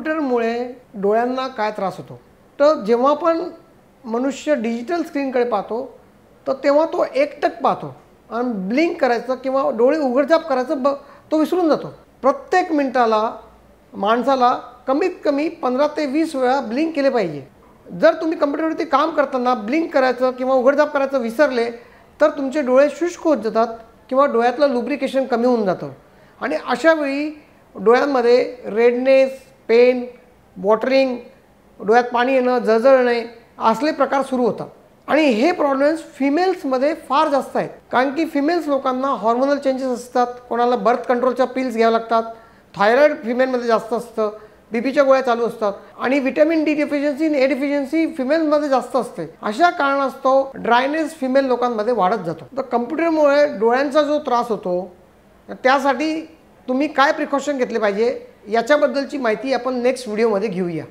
कॉम्प्युटरमुळे डोळ्यांना काय त्रास होतो, तर जेव्हा पण मनुष्य डिजिटल स्क्रीनकडे पाहतो तर तेव्हा तो एकटक पाहतो आणि ब्लिंक करायचं किंवा डोळे उघडझाप करायचं तो विसरून जातो. प्रत्येक मिनिटाला माणसाला कमीत कमी 15 ते 20 वेळा ब्लिंक केले पाहिजे. जर तुम्ही कम्प्युटरवरती काम करताना ब्लिंक करायचं किंवा उघडझाप करायचं विसरले तर तुमचे डोळे शुष्क होत जातात किंवा डोळ्यातलं लुब्रिकेशन कमी होऊन जातं आणि अशा वेळी डोळ्यांमध्ये रेडनेस, पेन, वॉटरिंग, डोळ्यात पाणी येणं, जळजळणे असले प्रकार सुरू होतात. आणि हे प्रॉब्लेम्स फिमेल्समध्ये फार जास्त आहेत, कारण की फिमेल्स लोकांना हॉर्मोनल चेंजेस असतात. कोणाला बर्थ कंट्रोलच्या पिल्स घ्याव्या लागतात, थायरॉईड फिमेलमध्ये जास्त असतं, बीपीच्या गोळ्या चालू असतात आणि व्हिटॅमिन डी डेफिशियन्सी आणि ए डेफिशियन्सी फिमेलमध्ये जास्त असते. अशा कारणास्तव ड्रायनेस फिमेल लोकांमध्ये वाढत जातो. तर कम्प्युटरमुळे डोळ्यांचा जो त्रास होतो त्यासाठी तुम्ही काय प्रिकॉशन घेतले पाहिजे याच्याबद्दलची माहिती आपण नेक्स्ट व्हिडिओमध्ये घेऊया.